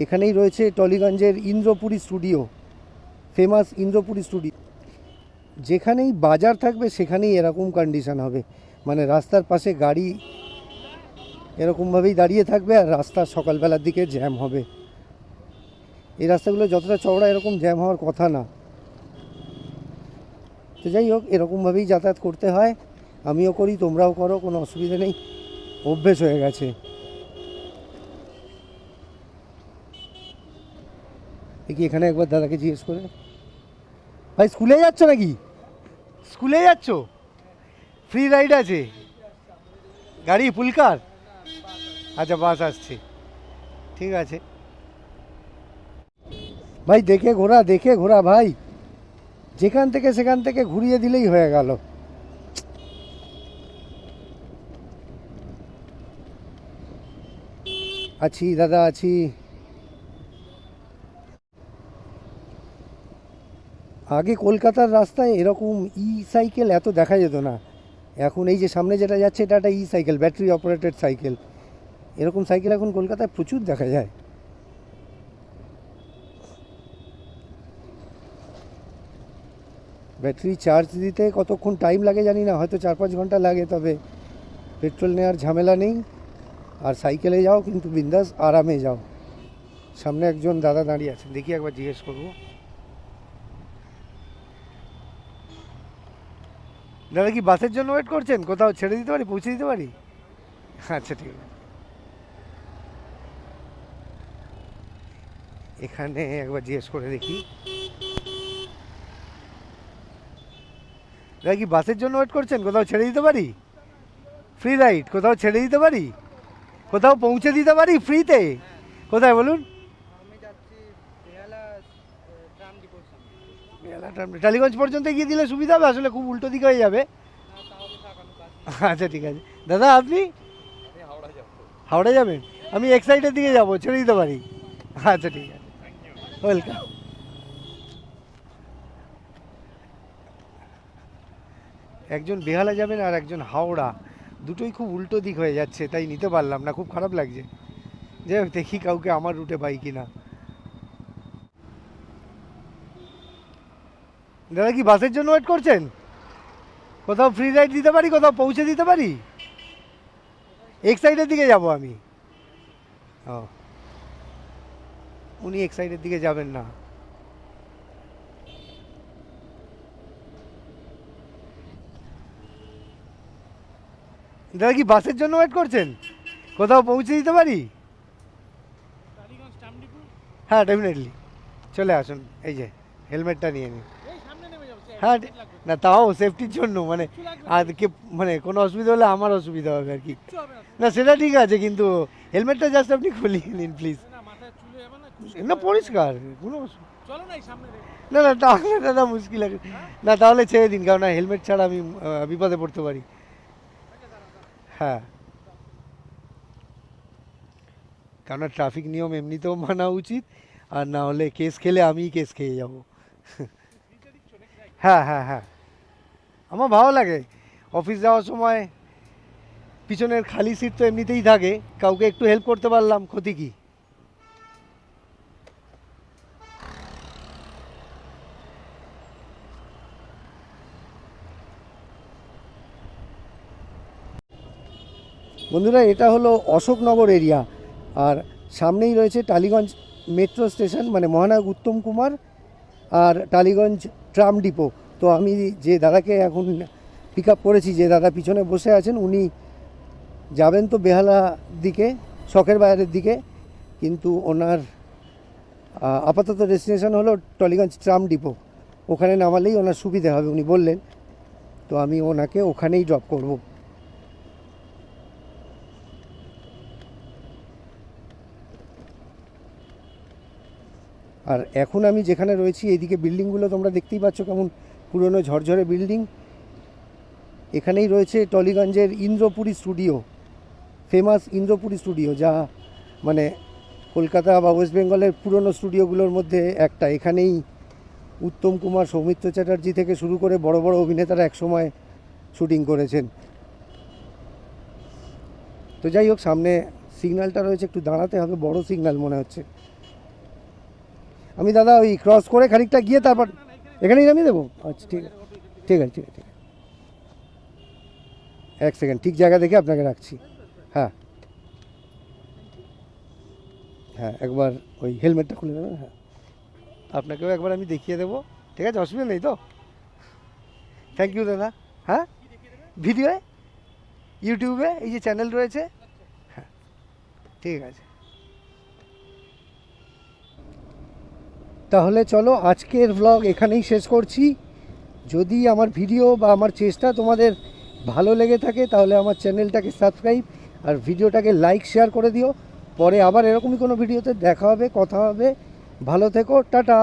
এখানেই রয়েছে টলিগঞ্জের Indrapuri studio, famous Indrapuri studio. যেখানেই বাজার থাকবে সেখানেই এরকম কন্ডিশন হবে, মানে রাস্তার পাশে গাড়ি এরকমভাবেই দাঁড়িয়ে থাকবে আর রাস্তা সকালবেলার দিকে জ্যাম হবে। এই রাস্তাগুলো যতটা চওড়া এরকম জ্যাম হওয়ার কথা না। তো যাই হোক, এরকমভাবেই যাতায়াত করতে হয়, আমিও করি, তোমরাও করো, কোনো অসুবিধা নেই, অভ্যেস হয়ে গেছে। দেখি এখানে একবার দাদাকে জিজ্ঞেস করে, ভাই স্কুলে যাচ্ছ নাকি? স্কুলে যাচ্ছ? ফ্রি রাইড আছে? গাড়ি পুলকার? আচ্ছা, বাস আসছে, ঠিক আছে। ভাই দেখে ঘোরা, দেখে ঘোরা ভাই, যেখান থেকে সেখান থেকে ঘুরিয়ে দিলেই হয়ে গেল। আছি দাদা, আছি। আগে কলকাতার রাস্তায় এরকম ই সাইকেল এত দেখা যেত না। এখন এই যে সামনে যেটা যাচ্ছে এটা একটা ই সাইকেল, ব্যাটারি অপারেটেড সাইকেল। এরকম সাইকেল এখন কলকাতায় প্রচুর দেখা যায়। ব্যাটারি চার্জ দিতে কতক্ষণ টাইম লাগে জানি না, হয়তো 4-5 ঘন্টা লাগে, তবে পেট্রোল নেওয়ার ঝামেলা নেই। আর সাইকেলে যাও কিন্তু বিন্দাস আরামে যাও। সামনে একজন দাদা দাঁড়িয়ে আছেন, দেখি একবার জিজ্ঞেস করবো। দাদা কি বাসের জন্য ওয়েট করছেন? কোথাও ছেড়ে দিতে পারি, পৌঁছে দিতে পারি? আচ্ছা, ঠিক আছে। এখানে একবার জিজ্ঞেস করে দেখি, দাদা কি বাসের জন্য ওয়েট করছেন? কোথাও ছেড়ে দিতে পারি? ফ্রি রাইড, কোথাও ছেড়ে দিতে পারি, কোথাও পৌঁছে দিতে পারি ফ্রিতে? কোথায় বলুন? টালিগঞ্জ পর্যন্ত গিয়ে দিলে সুবিধা হবে, আসলে খুব উল্টো দিকে হয়ে যাবে। আচ্ছা, ঠিক আছে। দাদা আপনি হাওড়া যাবেন? আমি এক সাইডের দিকে যাবো, ছেড়ে দিতে পারি? আচ্ছা, ঠিক আছে, ওয়েলকাম। একজন বেহালা যাবেন আর একজন হাওড়া, দুটোই খুব উল্টো দিক হয়ে যাচ্ছে, তাই নিতে পারলাম না, খুব খারাপ লাগছে। যাই হোক, দেখি কাউকে আমার রুটে পাই কিনা। দাদা কি বাসের জন্য ওয়েট করছেন? কোথাও ফ্রি রাইড দিতে পারি, কোথাও পৌঁছে দিতে পারি? এক সাইডের দিকে যাব আমি। ও, উনি এক সাইডের দিকে যাবেন না। দাদা কি বাসের জন্য ওয়েট করছেন? কোথাও পৌঁছে দিতে পারি? হ্যাঁ, ডেফিনেটলি, চলে আসুন, এই যে হেলমেটটা নিয়ে নিন। হ্যাঁ, না তাও সেফটির জন্য, মানে আর কে, মানে কোনো অসুবিধা হলে আমার অসুবিধা হবে আর কি। না সেটা ঠিক আছে, কিন্তু হেলমেটটা জাস্ট আপনি খুলিয়ে নিন প্লিজ। না পরিষ্কার, কোনো না না, তাহলে দাদা মুশকিল আছে। না তাহলে ছেড়ে দিন, কারণ হেলমেট ছাড়া আমি বিপদে পড়তে পারি। হ্যাঁ, কারণ ট্রাফিক নিয়ম এমনিতেও মানা উচিত, আর না হলে কেস খেলে আমিই কেস খেয়ে যাব। হ্যাঁ হ্যাঁ হ্যাঁ, আমার ভালো লাগে অফিস যাওয়ার সময় পিছনের খালি সিট তো এমনিতেই থাকে, কাউকে একটু হেল্প করতে পারলাম, ক্ষতি কি? বন্ধুরা, এটা হলো অশোকনগর এরিয়া, আর সামনেই রয়েছে টালিগঞ্জ মেট্রো স্টেশন, মানে মহানায়ক উত্তম কুমার আর টালিগঞ্জ ট্রাম ডিপো। তো আমি যে দাদাকে এখন পিক আপ করেছি, যে দাদা পিছনে বসে আছেন, উনি যাবেন তো বেহালা দিকে, শখের বাজারের দিকে, কিন্তু ওনার আপাতত ডেস্টিনেশন হলো টলিগঞ্জ ট্রাম ডিপো। ওখানে নামালেই ওনার সুবিধে হবে উনি বললেন, তো আমি ওনাকে ওখানেই ড্রপ করব। আর এখন আমি যেখানে রয়েছি এইদিকে বিল্ডিংগুলো তোমরা দেখতেই পাচ্ছ কেমন পুরনো ঝরঝরে বিল্ডিং। এখানেই রয়েছে টলিগঞ্জের Indrapuri studio, famous Indrapuri studio, যা মানে কলকাতা বা ওয়েস্ট বেঙ্গলের পুরনো স্টুডিওগুলোর মধ্যে একটা। এখানেই উত্তম কুমার, সৌমিত্র চ্যাটার্জি থেকে শুরু করে বড় বড় অভিনেতারা একসময় শুটিং করেছেন। তো যাই হোক, সামনে সিগন্যালটা রয়েছে, একটু দাঁড়াতে হবে, বড় সিগন্যাল মনে হচ্ছে। আমি দাদা ওই ক্রস করে খানিকটা গিয়ে তারপর এখানেই নামিয়ে দেবো? আচ্ছা ঠিক আছে, ঠিক আছে, ঠিক আছে, ঠিক আছে। এক সেকেন্ড, ঠিক জায়গা দেখে আপনাকে রাখছি। হ্যাঁ হ্যাঁ, একবার ওই হেলমেটটা খুলে দেবেন। হ্যাঁ, আপনাকেও একবার আমি দেখিয়ে দেবো, ঠিক আছে, অসুবিধা নেই তো? থ্যাংক ইউ দাদা। হ্যাঁ, ভিডিওয়ে, ইউটিউবে এই যে চ্যানেল রয়েছে। হ্যাঁ, ঠিক আছে। তাহলে চলো আজকের ভ্লগ এখানেই শেষ করছি। যদি আমার ভিডিও বা আমার চেষ্টা তোমাদের ভালো লেগে থাকে তাহলে আমার চ্যানেলটাকে সাবস্ক্রাইব আর ভিডিওটাকে লাইক শেয়ার করে দিও। পরে আবার এরকমই কোনো ভিডিওতে দেখা হবে, কথা হবে। ভালো থেকো, টাটা।